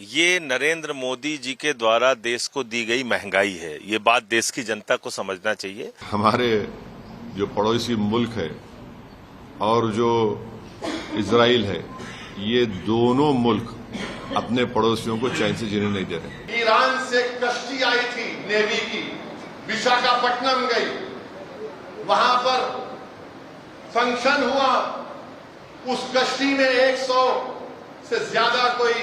ये नरेंद्र मोदी जी के द्वारा देश को दी गई महंगाई है। ये बात देश की जनता को समझना चाहिए। हमारे जो पड़ोसी मुल्क है और जो इजराइल है, ये दोनों मुल्क अपने पड़ोसियों को चैन से जीने नहीं दे रहे। ईरान से कश्ती आई थी नेवी की, विशाखापट्टनम गई, वहां पर फंक्शन हुआ। उस कश्ती में 100 से ज्यादा कोई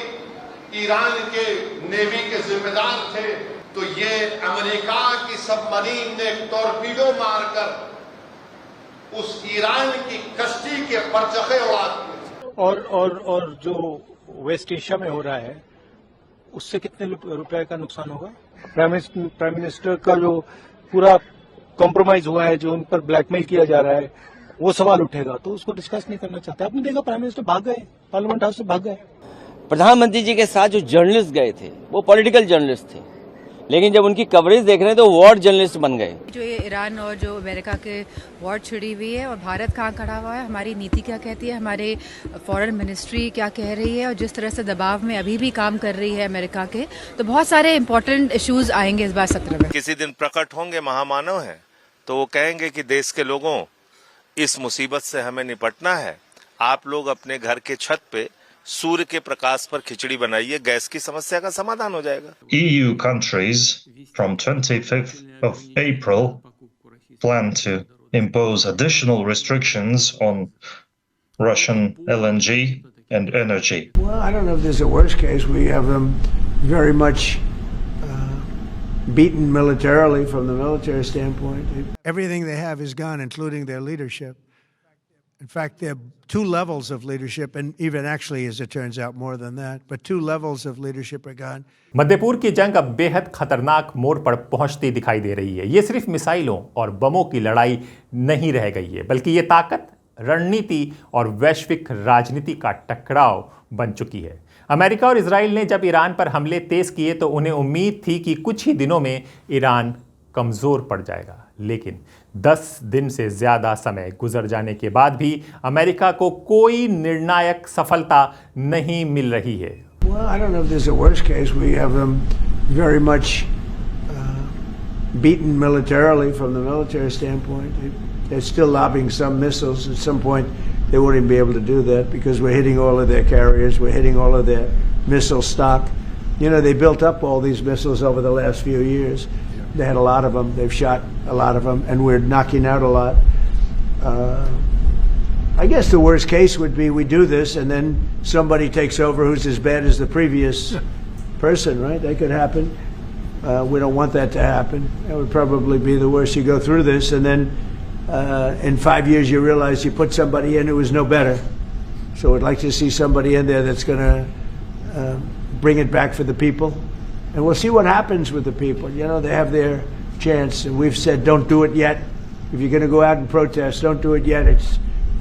ईरान के नेवी के जिम्मेदार थे। तो ये अमेरिका की सबमरीन ने टॉर्पीडो मारकर उस ईरान की कश्ती के परचखे उड़ा दिए। और जो वेस्ट एशिया में हो रहा है उससे कितने रुपए का नुकसान होगा? प्राइम मिनिस्टर का जो पूरा कॉम्प्रोमाइज हुआ है, जो उन पर ब्लैकमेल किया जा रहा है, वो सवाल उठेगा। तो उसको डिस्कस नहीं करना चाहते। आपने देखा प्राइम मिनिस्टर भाग गए, पार्लियामेंट हाउस से भाग गए। प्रधानमंत्री जी के साथ जो जर्नलिस्ट गए थे वो पॉलिटिकल जर्नलिस्ट थे, लेकिन जब उनकी कवरेज देख रहे हैं तो वॉर जर्नलिस्ट बन गए। जो ये ईरान और जो अमेरिका के वॉर छिड़ी हुई है और भारत कहाँ खड़ा हुआ है, हमारी नीति क्या कहती है, हमारे फॉरेन मिनिस्ट्री क्या कह रही है और जिस तरह से दबाव में अभी भी काम कर रही है अमेरिका के, तो बहुत सारे इंपॉर्टेंट इश्यूज आएंगे इस बार सत्र में। किसी दिन प्रकट होंगे महामानव हैं तो वो कहेंगे कि देश के लोगों, इस मुसीबत से हमें निपटना है। आप लोग अपने घर के छत पे सूर्य के प्रकाश पर खिचड़ी बनाइए, गैस की समस्या का समाधान हो जाएगा। EU countries from 25th of April plan to impose additional restrictions on Russian LNG and energy. Well, I don't know if there's a worst case. We have them very much beaten militarily from the military standpoint. Everything they have is gone, including their leadership. In fact, there are 2 levels of leadership, and even actually, as it turns out, more than that. But 2 levels of leadership are gone. मध्यपूर्व की जंग अब बेहद खतरनाक मोड़ पर पहुंचती दिखाई दे रही है। ये सिर्फ मिसाइलों और बमों की लड़ाई नहीं रह गई है, बल्कि ये ताकत, रणनीति और वैश्विक राजनीति का टकराव बन चुकी है। अमेरिका और इजराइल ने जब ईरान पर हमले तेज किए तो उन्हें उम्मीद थी कि कुछ ही दिनों में ईरान कमजोर पड़ जाएगा, लेकिन 10 दिन से ज्यादा समय गुजर जाने के बाद भी अमेरिका को कोई निर्णायक सफलता नहीं मिल रही है। Well, I don't know if there's a worst case. We have them very much beaten militarily from the military standpoint. They're still lobbing some missiles. At some point, they won't even be able to do that because we're hitting all of their carriers. We're hitting all of their missile stock. You know, they built up all these missiles over the last few years. They had a lot of them. They've shot a lot of them, and we're knocking out a lot. I guess the worst case would be we do this, and then somebody takes over who's as bad as the previous person, right? That could happen. We don't want that to happen. That would probably be the worst. You go through this, and then in 5 years you realize you put somebody in who was no better. So I'd like to see somebody in there that's going to bring it back for the people. And we'll see what happens with the people. You know, they have their chance. And we've said, don't do it yet. If you're going to go out and protest, don't do it yet. It's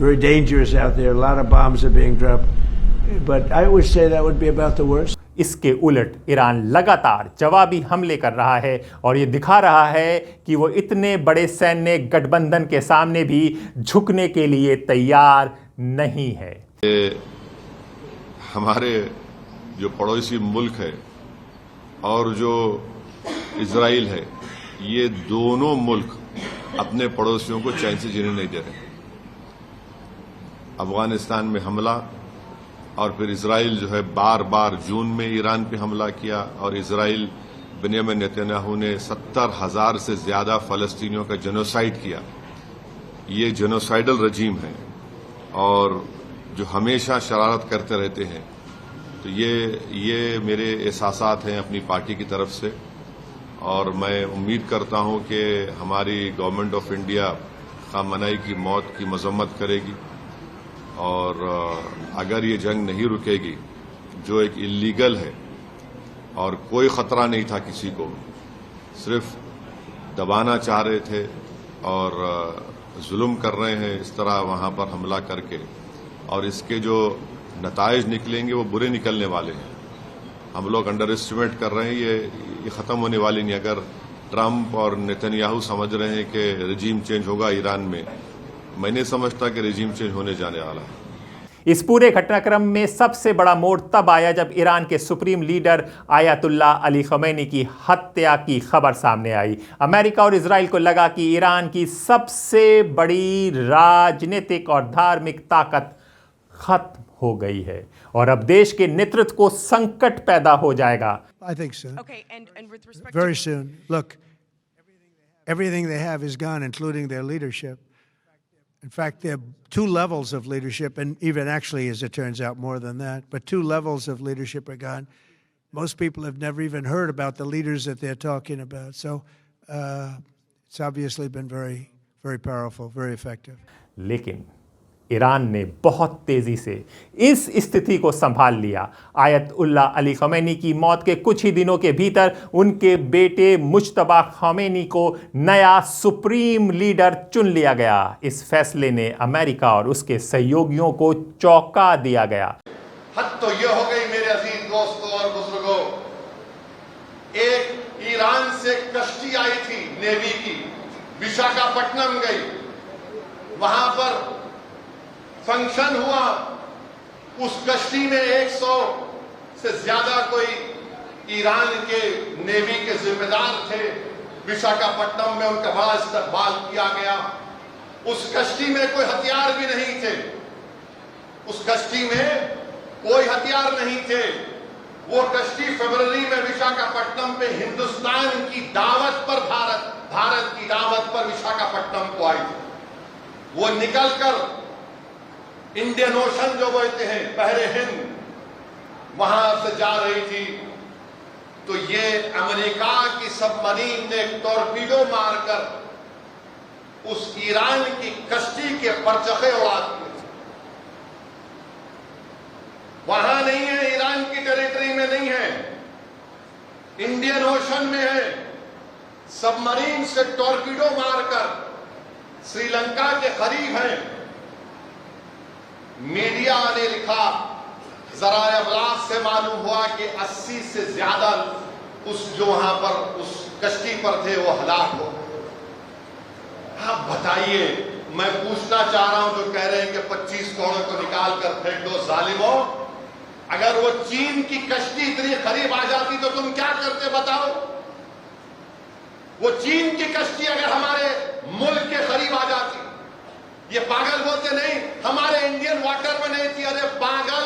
very dangerous out there. A lot of bombs are being dropped. But I would say that would be about the worst. इसके उलट Iran लगातार जवाबी हमले कर रहा है और ये दिखा रहा है कि वो इतने बड़े सैन्य गठबंधन के सामने भी झुकने के लिए तैयार नहीं है। हमारे जो पड़ोसी मुल्क है और जो इजराइल है, ये दोनों मुल्क अपने पड़ोसियों को चैन से जीने नहीं दे रहे। अफगानिस्तान में हमला और फिर इजराइल जो है बार बार जून में ईरान पे हमला किया और इजराइल बेंजामिन नेतन्याहू ने 70,000 से ज्यादा फलस्तीनियों का जेनोसाइड किया। ये जेनोसाइडल रजीम है और जो हमेशा शरारत करते रहते हैं। तो ये मेरे एहसासात हैं अपनी पार्टी की तरफ से और मैं उम्मीद करता हूं कि हमारी गवर्नमेंट ऑफ इंडिया खामनेई की मौत की मजम्मत करेगी और अगर ये जंग नहीं रुकेगी, जो एक इल्लीगल है और कोई खतरा नहीं था किसी को, सिर्फ दबाना चाह रहे थे और जुल्म कर रहे हैं इस तरह वहां पर हमला करके, और इसके जो नताइज निकलेंगे वो बुरे निकलने वाले हैं। हम लोग अंडर एस्टिमेट कर रहे हैं, ये खत्म होने वाली नहीं। अगर ट्रंप और नेतन्याहू समझ रहे हैं कि रिजीम चेंज होगा ईरान में, मैं नहीं समझता कि रिजीम चेंज होने जाने वाला है। इस पूरे घटनाक्रम में सबसे बड़ा मोड़ तब आया जब ईरान के सुप्रीम लीडर आयतुल्लाह अली खमैनी की हत्या की खबर सामने आई। अमेरिका और इजराइल को लगा कि ईरान की सबसे बड़ी राजनीतिक और धार्मिक ताकत खत्म हो गई है और अब देश के नेतृत्व को संकट पैदा हो जाएगा। I think soon. Okay, and with respect Very soon. Look, everything they have is gone, including their leadership. In fact, there are two levels of leadership, and even actually, as it turns out, more than that. But two levels of leadership are gone. Most people have never even heard about the leaders that they're talking about. So it's obviously been very, very powerful, very effective. लेकिन Iran ने बहुत तेजी से इस स्थिति को संभाल लिया। आयतुल्लाह अली खमैनी की मौत के कुछ ही दिनों के भीतर उनके बेटे मुज्तबा खमैनी को नया सुप्रीम लीडर चुन लिया गया। इस फैसले ने अमेरिका और उसके सहयोगियों को चौंका दिया गया। हद तो यह हो गई मेरे अजीज दोस्तों और बुजुर्गों, एक ईरान से कश्ती आई थी नेवी की, विशाखापट्टनम गई, वहां पर फंक्शन हुआ। उस कश्ती में 100 से ज्यादा कोई ईरान के नेवी के जिम्मेदार थे। विशाखापट्टनम में उनका बड़ा इस्तकबाल किया गया। उस कश्ती में कोई हथियार भी नहीं थे। उस कश्ती में कोई हथियार नहीं थे। वो कश्ती फरवरी में विशाखापट्टनम पे हिंदुस्तान की दावत पर भारत की दावत पर विशाखापट्टनम को आई थी। वो निकलकर इंडियन ओशन जो बोलते हैं बहरे हिंद, वहां से जा रही थी तो ये अमेरिका की सबमरीन ने टॉर्पीडो मारकर उस ईरान की कश्ती के परचखे उड़ा दिए। वहां नहीं है, ईरान की टेरिटरी में नहीं है, इंडियन ओशन में है। सबमरीन से टॉर्पीडो मारकर श्रीलंका के करीब है। मीडिया ने लिखा, ज़राए अबलाग से मालूम हुआ कि 80 से ज्यादा उस जो वहां पर उस कश्ती पर थे वो हलाक हो। आप बताइए, मैं पूछना चाह रहा हूं जो कह रहे हैं कि 25 करोड़ को निकाल कर फेंक दो जालिमों, अगर वो चीन की कश्ती इतनी करीब आ जाती तो तुम क्या करते बताओ? वो चीन की कश्ती अगर हमारे मुल्क के करीब आ जाती, ये पागल बोलते नहीं हमारे इंडियन वाटर में नहीं थी। अरे पागल,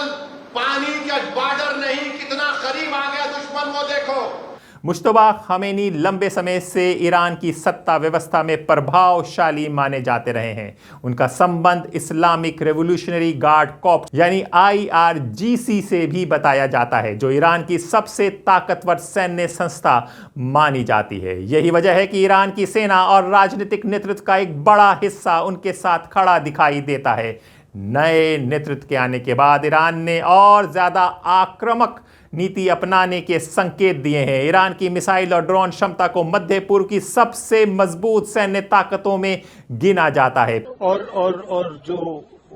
पानी का बॉर्डर नहीं, कितना करीब आ गया दुश्मन, वो देखो। मुज्तबा खमैनी लंबे समय से ईरान की सत्ता व्यवस्था में प्रभावशाली माने जाते रहे हैं। उनका संबंध इस्लामिक रेवोल्यूशनरी गार्ड कॉर्प्स यानी IRGC से भी बताया जाता है, जो ईरान की सबसे ताकतवर सैन्य संस्था मानी जाती है। यही वजह है कि ईरान की सेना और राजनीतिक नेतृत्व का एक बड़ा हिस्सा उनके साथ खड़ा दिखाई देता है। नए नेतृत्व के आने के बाद ईरान ने और ज्यादा आक्रामक नीति अपनाने के संकेत दिए हैं। ईरान की मिसाइल और ड्रोन क्षमता को मध्य पूर्व की सबसे मजबूत सैन्य ताकतों में गिना जाता है। और जो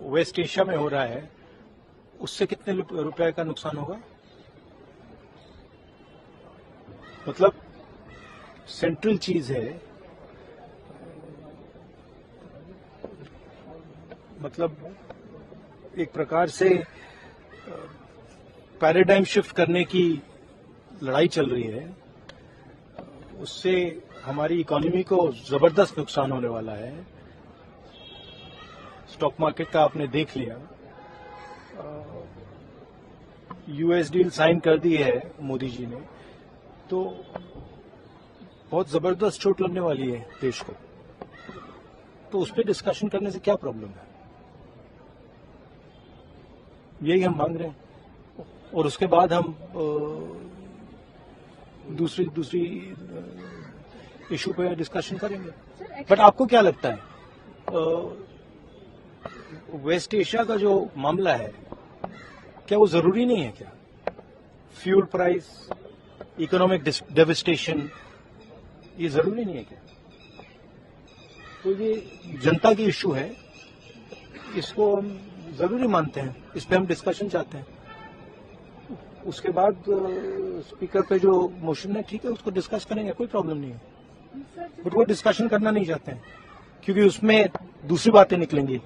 वेस्ट एशिया में हो रहा है उससे कितने रुपए का नुकसान होगा? मतलब सेंट्रल चीज है, मतलब एक प्रकार से पैराडाइम शिफ्ट करने की लड़ाई चल रही है। उससे हमारी इकोनॉमी को जबरदस्त नुकसान होने वाला है। स्टॉक मार्केट का आपने देख लिया, यूएस डील साइन कर दी है मोदी जी ने, तो बहुत जबरदस्त चोट लगने वाली है देश को। तो उस पर डिस्कशन करने से क्या प्रॉब्लम है? यही हम मांग रहे हैं और उसके बाद हम दूसरी इशू पे डिस्कशन करेंगे। बट आपको क्या लगता है, वेस्ट एशिया का जो मामला है क्या वो जरूरी नहीं है क्या? फ्यूल प्राइस, इकोनॉमिक डेविस्टेशन, ये जरूरी नहीं है क्या? तो ये जनता की इशू है, इसको हम जरूरी मानते हैं, इस पे हम डिस्कशन चाहते हैं। उसके बाद स्पीकर पे जो मोशन है ठीक है, उसको डिस्कस करेंगे, कोई प्रॉब्लम नहीं है। बट वो डिस्कशन करना नहीं चाहते हैं क्योंकि उसमें दूसरी बातें निकलेंगी,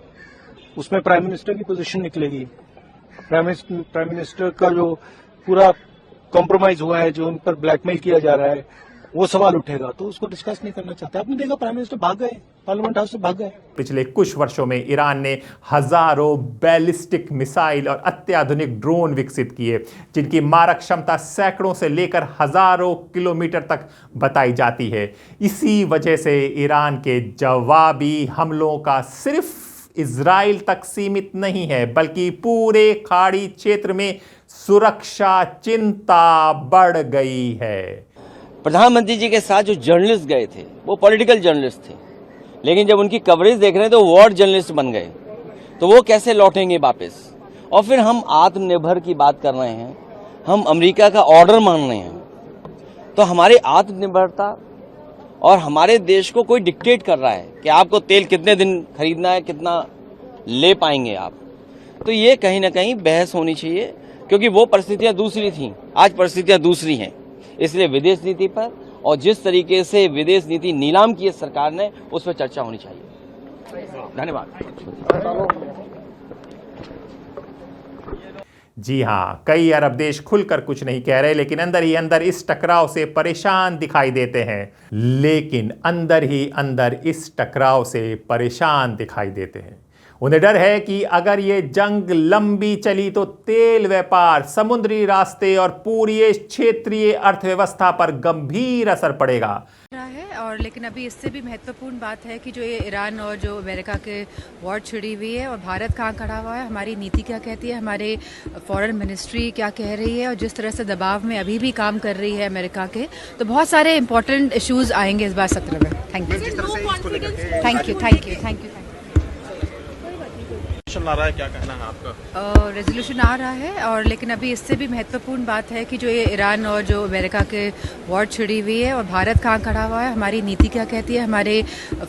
उसमें प्राइम मिनिस्टर की पोजीशन निकलेगी, प्राइम मिनिस्टर का जो पूरा कॉम्प्रोमाइज हुआ है, जो उन पर ब्लैकमेल किया जा रहा है, वो सवाल उठेगा तो उसको डिस्कस नहीं करना चाहते। आपने देखा प्राइम मिनिस्टर भाग गए, पार्लियामेंट हाउस से भाग गए। पिछले कुछ वर्षों में ईरान ने हजारों बैलिस्टिक मिसाइल और अत्याधुनिक ड्रोन विकसित किए, जिनकी मारक क्षमता सैकड़ों से लेकर हजारों किलोमीटर तक बताई जाती है। इसी वजह से ईरान के जवाबी हमलों का सिर्फ इजराइल तक सीमित नहीं है, बल्कि पूरे खाड़ी क्षेत्र में सुरक्षा चिंता बढ़ गई है। प्रधानमंत्री जी के साथ जो जर्नलिस्ट गए थे वो पॉलिटिकल जर्नलिस्ट थे, लेकिन जब उनकी कवरेज देख रहे हैं तो वॉर जर्नलिस्ट बन गए। तो वो कैसे लौटेंगे वापस? और फिर हम आत्मनिर्भर की बात कर रहे हैं, हम अमेरिका का ऑर्डर मान रहे हैं। तो हमारी आत्मनिर्भरता और हमारे देश को कोई डिक्टेट कर रहा है कि आपको तेल कितने दिन खरीदना है, कितना ले पाएंगे आप। तो ये कहीं ना कहीं बहस होनी चाहिए, क्योंकि वो परिस्थितियां दूसरी थीं, आज परिस्थितियां दूसरी हैं। इसलिए विदेश नीति पर और जिस तरीके से विदेश नीति नीलाम की है सरकार ने, उस पर चर्चा होनी चाहिए। धन्यवाद। जी हां, कई अरब देश खुलकर कुछ नहीं कह रहे, लेकिन अंदर ही अंदर इस टकराव से परेशान दिखाई देते हैं। उन्हें डर है कि अगर ये जंग लंबी चली तो तेल व्यापार, समुद्री रास्ते और पूरी क्षेत्रीय अर्थव्यवस्था पर गंभीर असर पड़ेगा। और लेकिन अभी इससे भी महत्वपूर्ण बात है कि जो ये ईरान और जो अमेरिका के वॉर छिड़ी हुई है, और भारत कहाँ खड़ा हुआ है, हमारी नीति क्या कहती है, हमारे फॉरेन मिनिस्ट्री क्या कह रही है, और जिस तरह से दबाव में अभी भी काम कर रही है अमेरिका के, तो बहुत सारे इंपॉर्टेंट इश्यूज आएंगे इस बार सत्र में। Thank you, thank you, thank you, thank you. आ रहा है, क्या कहना है आपका? रेजोल्यूशन आ रहा है, और लेकिन अभी इससे भी महत्वपूर्ण बात है कि जो ये ईरान और जो अमेरिका के वॉर छिड़ी हुई है, और भारत कहाँ खड़ा हुआ है, हमारी नीति क्या कहती है, हमारे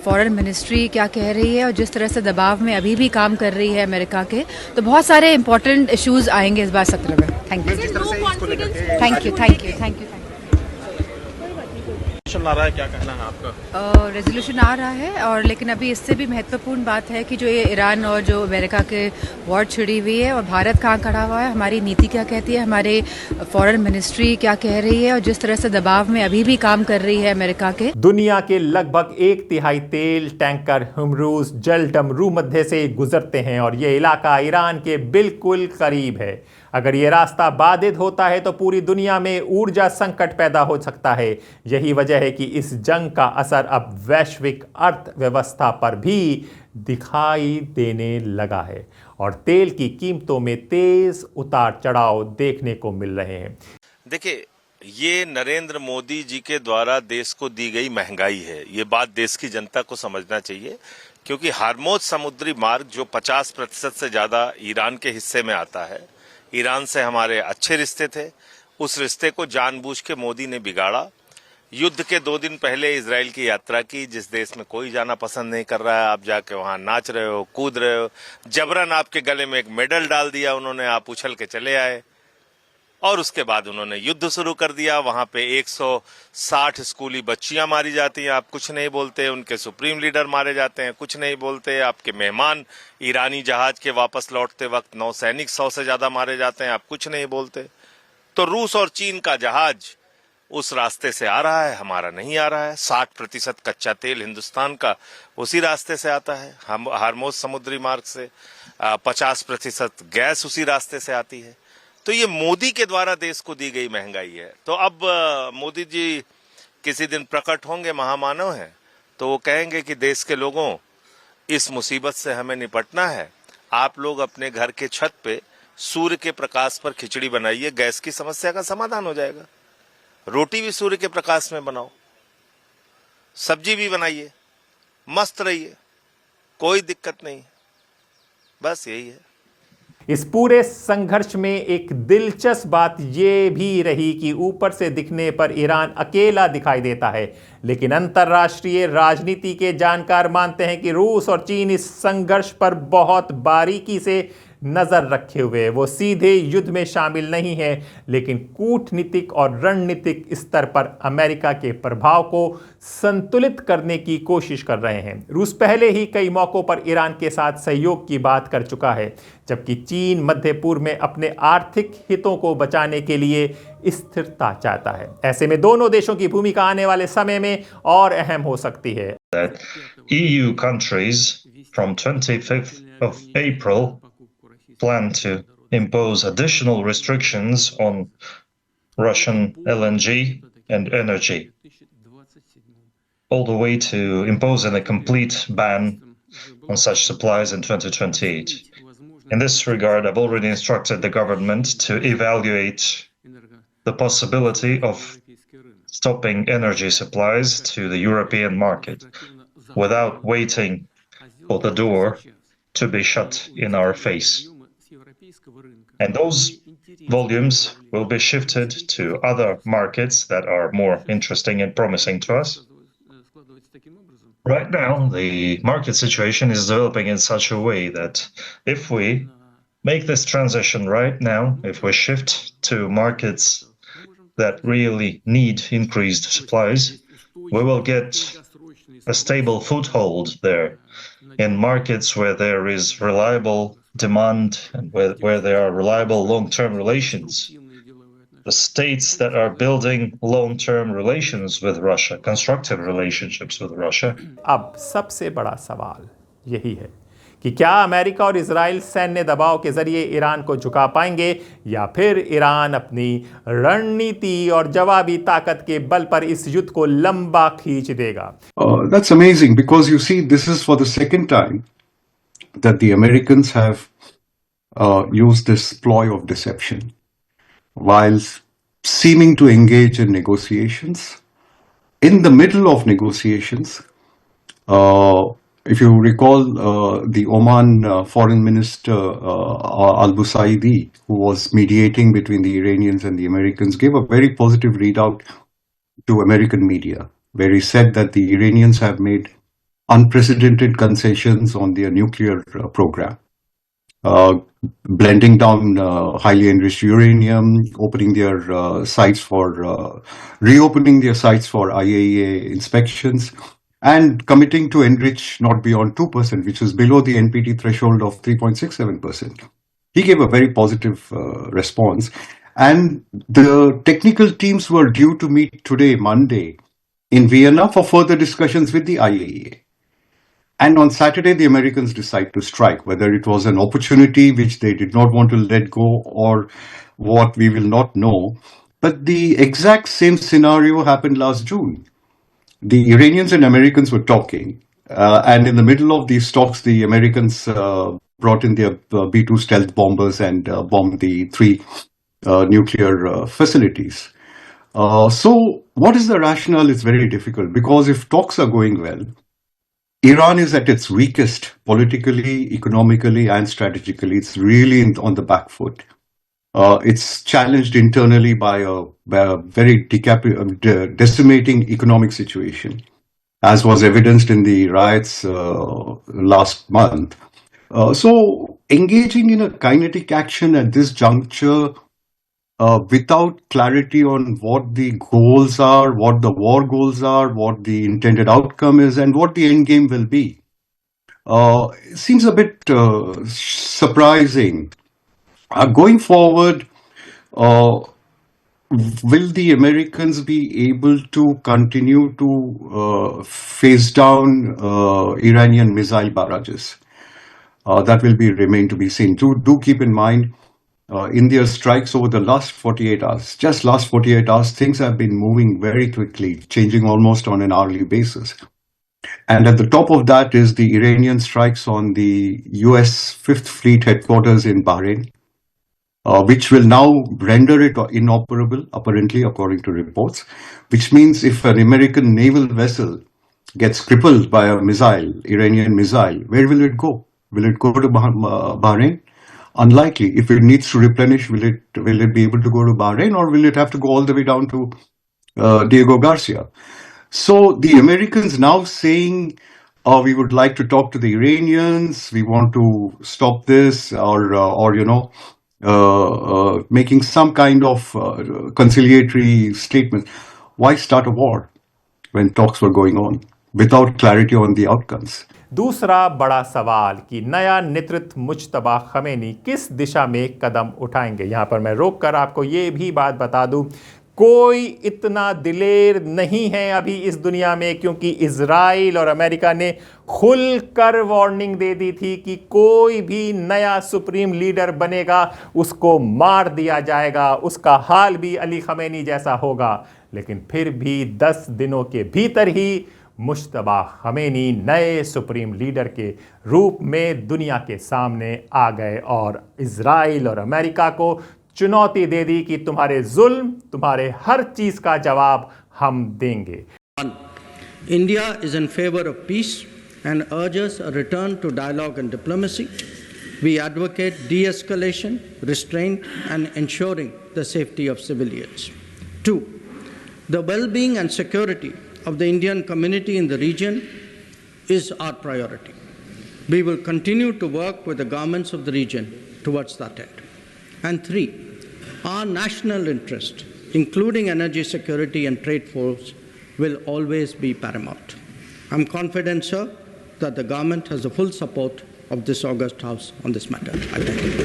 फॉरेन मिनिस्ट्री क्या कह रही है, और जिस तरह से दबाव में अभी भी काम कर रही है अमेरिका के, तो बहुत सारे इंपॉर्टेंट इश्यूज आएंगे इस बार सत्र में। Thank you, thank you, thank you, thank you. आ रहा है, क्या कहना है आपका? रेजोल्यूशन आ रहा है, और लेकिन अभी इससे भी महत्वपूर्ण बात है कि जो ये ईरान और जो अमेरिका के वॉर छिड़ी हुई है, और भारत कहाँ खड़ा हुआ है, हमारी नीति क्या कहती है, हमारे फॉरेन मिनिस्ट्री क्या कह रही है, और जिस तरह से दबाव में अभी भी काम कर रही है अमेरिका के। दुनिया के लगभग 1/3 तेल टैंकर हुर्मुज़ जलडमरू मध्य से गुजरते हैं, और यह इलाका ईरान के बिल्कुल करीब है। अगर ये रास्ता बाधित होता है तो पूरी दुनिया में ऊर्जा संकट पैदा हो सकता है। यही वजह है कि इस जंग का असर अब वैश्विक अर्थव्यवस्था पर भी दिखाई देने लगा है, और तेल की कीमतों में तेज उतार चढ़ाव देखने को मिल रहे हैं। देखिए, ये नरेंद्र मोदी जी के द्वारा देश को दी गई महंगाई है। ये बात देश की जनता को समझना चाहिए, क्योंकि हार्मोज समुद्री मार्ग जो 50% से ज्यादा ईरान के हिस्से में आता है, ईरान से हमारे अच्छे रिश्ते थे, उस रिश्ते को जानबूझ के मोदी ने बिगाड़ा। युद्ध के 2 दिन पहले इजराइल की यात्रा की, जिस देश में कोई जाना पसंद नहीं कर रहा है, आप जाके वहां नाच रहे हो, कूद रहे हो, जबरन आपके गले में एक मेडल डाल दिया उन्होंने, आप उछल के चले आए, और उसके बाद उन्होंने युद्ध शुरू कर दिया। वहां पे 160 स्कूली बच्चियां मारी जाती हैं, आप कुछ नहीं बोलते। उनके सुप्रीम लीडर मारे जाते हैं, कुछ नहीं बोलते। आपके मेहमान ईरानी जहाज के वापस लौटते वक्त नौसैनिक 100 से ज्यादा मारे जाते हैं, आप कुछ नहीं बोलते। तो रूस और चीन का जहाज उस रास्ते से आ रहा है, हमारा नहीं आ रहा है। 60% कच्चा तेल हिंदुस्तान का उसी रास्ते से आता है, हार्मोज समुद्री मार्ग से। 50% गैस उसी रास्ते से आती है। तो ये मोदी के द्वारा देश को दी गई महंगाई है। तो अब मोदी जी किसी दिन प्रकट होंगे, महामानव हैं, तो वो कहेंगे कि देश के लोगों, इस मुसीबत से हमें निपटना है। आप लोग अपने घर के छत पे सूर्य के प्रकाश पर खिचड़ी बनाइए, गैस की समस्या का समाधान हो जाएगा। रोटी भी सूर्य के प्रकाश में बनाओ, सब्जी भी बनाइए, मस्त रहिए, कोई दिक्कत नहीं। बस यही है। इस पूरे संघर्ष में एक दिलचस्प बात यह भी रही कि ऊपर से दिखने पर ईरान अकेला दिखाई देता है, लेकिन अंतर्राष्ट्रीय राजनीति के जानकार मानते हैं कि रूस और चीन इस संघर्ष पर बहुत बारीकी से नजर रखे हुए। वो सीधे युद्ध में शामिल नहीं है, लेकिन कूटनीतिक और रणनीतिक स्तर पर अमेरिका के प्रभाव को संतुलित करने की कोशिश कर रहे हैं। रूस पहले ही कई मौकों पर ईरान के साथ सहयोग की बात कर चुका है, जबकि चीन मध्य पूर्व में अपने आर्थिक हितों को बचाने के लिए स्थिरता चाहता है। ऐसे में दोनों देशों की भूमिका आने वाले समय में और अहम हो सकती है। EU countries from 25th of April plan to impose additional restrictions on Russian LNG and energy, all the way to imposing a complete ban on such supplies in 2028. In this regard, I've already instructed the government to evaluate the possibility of stopping energy supplies to the European market without waiting for the door to be shut in our face. And those volumes will be shifted to other markets that are more interesting and promising to us. Right now, the market situation is developing in such a way that if we make this transition right now, if we shift to markets that really need increased supplies, we will get a stable foothold there in markets where there is reliable demand and where there are reliable long-term relations. The states that are building long-term relations with Russia, constructive relationships with Russia. अब सबसे बड़ा सवाल यही है कि क्या America और Israel सैन्य दबाव के जरिए ईरान को झुका पाएंगे, या फिर ईरान अपनी रणनीति और जवाबी ताकत के बल पर इस युद्ध को लंबा खींच देगा। That's amazing, because you see, this is for the second time that the Americans have used this ploy of deception while seeming to engage in negotiations. In the middle of negotiations, if you recall, the Oman foreign minister Al-Busaidi, who was mediating between the Iranians and the Americans, gave a very positive readout to American media, where he said that the Iranians have made unprecedented concessions on their nuclear program, blending down highly enriched uranium, opening their sites for reopening their sites for IAEA inspections, and committing to enrich not beyond 2%, which is below the NPT threshold of 3.67%. He gave a very positive response. And the technical teams were due to meet today, Monday, in Vienna for further discussions with the IAEA. And on Saturday, the Americans decide to strike. Whether it was an opportunity which they did not want to let go or what, we will not know. But the exact same scenario happened last June. The Iranians and Americans were talking, and in the middle of these talks, the Americans brought in their B-2 stealth bombers and bombed the 3 nuclear facilities. So what is the rationale is very difficult, because if talks are going well, Iran is at its weakest politically, economically, and strategically. It's really on the back foot. It's challenged internally by a very decimating economic situation, as was evidenced in the riots last month. So engaging in a kinetic action at this juncture without clarity on what the goals are, what the war goals are, what the intended outcome is, and what the end game will be, seems a bit surprising. Going forward, will the Americans be able to continue to face down Iranian missile barrages? That will remain to be seen. Do keep in mind, in their strikes over the last 48 hours, just last 48 hours, things have been moving very quickly, changing almost on an hourly basis. And at the top of that is the Iranian strikes on the US 5th Fleet headquarters in Bahrain, which will now render it inoperable, apparently, according to reports, which means if an American naval vessel gets crippled by a missile, Iranian missile, where will it go? Will it go to Bahrain? Unlikely. If it needs to replenish, will it be able to go to Bahrain, or will it have to go all the way down to Diego Garcia? So the Americans now saying we would like to talk to the Iranians. We want to stop this, or making some kind of conciliatory statement. Why start a war when talks were going on without clarity on the outcomes? दूसरा बड़ा सवाल कि नया नेतृत्व Mujtaba Khamenei किस दिशा में कदम उठाएंगे। यहां पर मैं रोककर आपको ये भी बात बता दूं, कोई इतना दिलेर नहीं है अभी इस दुनिया में, क्योंकि इजराइल और अमेरिका ने खुलकर वार्निंग दे दी थी कि कोई भी नया सुप्रीम लीडर बनेगा उसको मार दिया जाएगा, उसका हाल भी अली खमेनी जैसा होगा। लेकिन फिर भी 10 दिनों के भीतर ही मुज्तबा खमेनी नए सुप्रीम लीडर के रूप में दुनिया के सामने आ गए और इजराइल और अमेरिका को चुनौती दे दी कि तुम्हारे जुल्म, तुम्हारे हर चीज का जवाब हम देंगे। India is in favor of peace and urges a return to dialogue and diplomacy. We advocate de-escalation, restraint, and ensuring the safety of civilians. 2. The well-being and security of the Indian community in the region is our priority. We will continue to work with the governments of the region towards that end. And 3, our national interest, including energy security and trade flows, will always be paramount. I'm confident, sir, that the government has the full support of this August House on this matter. I thank you.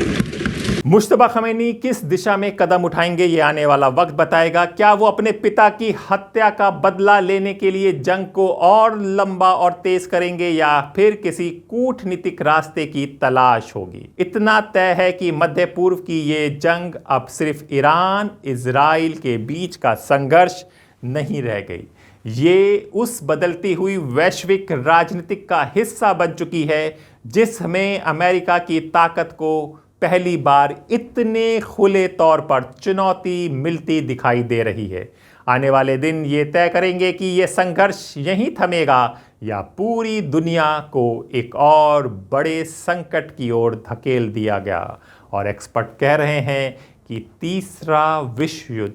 Mojtaba Khamenei किस दिशा में कदम उठाएंगे ये आने वाला वक्त बताएगा। क्या वो अपने पिता की हत्या का बदला लेने के लिए जंग को और लंबा और तेज करेंगे या फिर किसी कूटनीतिक रास्ते की तलाश होगी। इतना तय है कि मध्य पूर्व की ये जंग अब सिर्फ ईरान इजराइल के बीच का संघर्ष नहीं रह गई, ये उस बदलती हुई वैश्विक राजनीतिक का हिस्सा बन चुकी है जिसमें अमेरिका की ताकत को पहली बार इतने खुले तौर पर चुनौती मिलती दिखाई दे रही है। आने वाले दिन ये तय करेंगे कि ये संघर्ष यहीं थमेगा या पूरी दुनिया को एक और बड़े संकट की ओर धकेल दिया गया। और एक्सपर्ट कह रहे हैं कि तीसरा विश्व युद्ध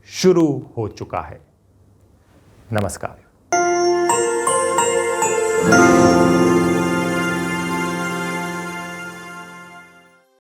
शुरू हो चुका है। नमस्कार।